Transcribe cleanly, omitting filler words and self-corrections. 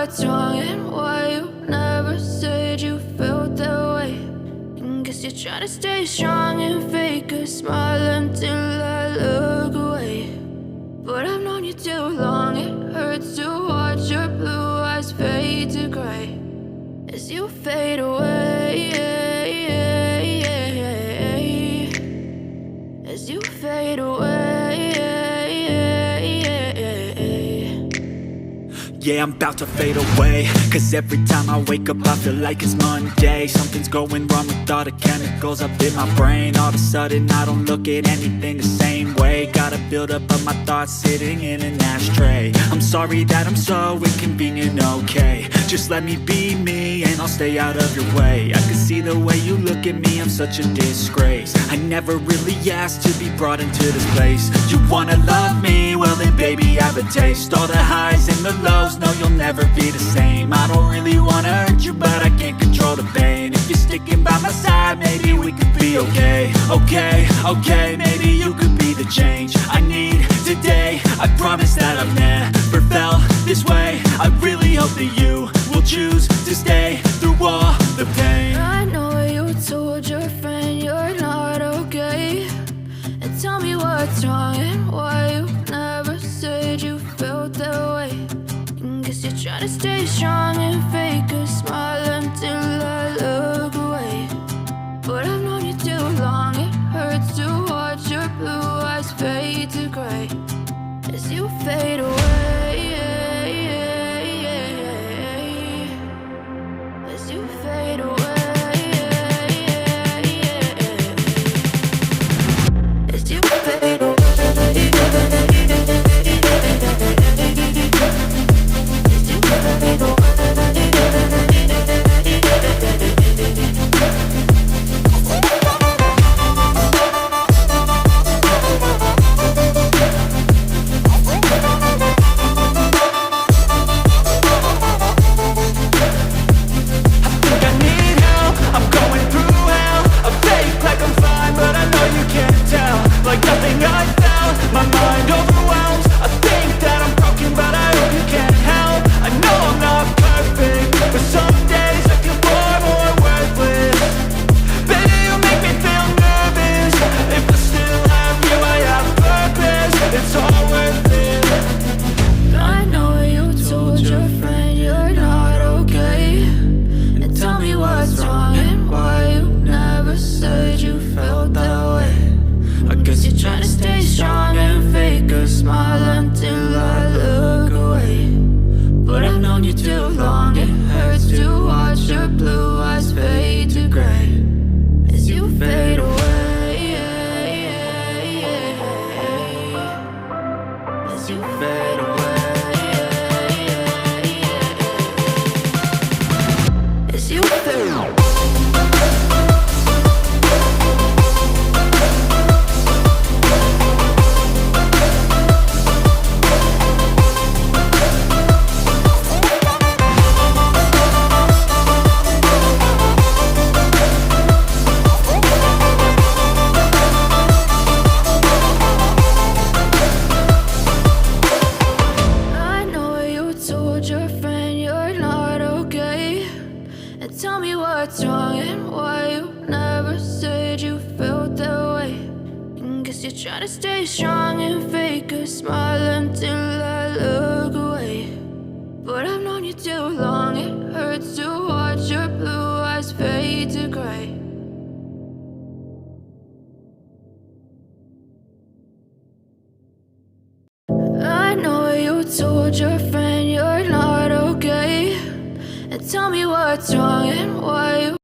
what's wrong and why you never said you felt that way. And guess you're trying to stay strong and fake a smile until I look away. But I've known you too long, it hurts to watch your blue eyes fade to gray as you fade away, as you fade away. Yeah, I'm about to fade away, cause every time I wake up I feel like it's Monday. Something's going wrong with all the chemicals up in my brain. All of a sudden I don't look at anything the same way. Got a buildup of my thoughts sitting in an ashtray. I'm sorry that I'm so inconvenient, okay. Just let me be me and I'll stay out of your way. I can see the way you look at me, I'm such a disgrace. I never really asked to be brought into this place. You wanna love me? Well then baby I have a taste. All the highs and the lows, no you'll never be the same. I don't really wanna hurt you but I can't control the pain. If you're sticking by my side maybe we could be okay. Okay, maybe you could be the change I need today. I promise that I've never felt this way. I really hope that you will choose to stay through all the pain. I know you told your friend you're not okay, and tell me what's wrong and why you never said you felt that way. And guess you're trying to stay strong and fake a smile until I look away. But I've known you too long, it hurts to watch your blue eyes fade to gray as you fade away, as you fade away, as you fade away. Tell me what's wrong and why you never said you felt that way. And guess you're trying to stay strong and fake a smile until I look away. But I've known you too long, it hurts to watch your blue eyes fade to gray. I know you told your friend you're not okay, and tell me what's wrong and why you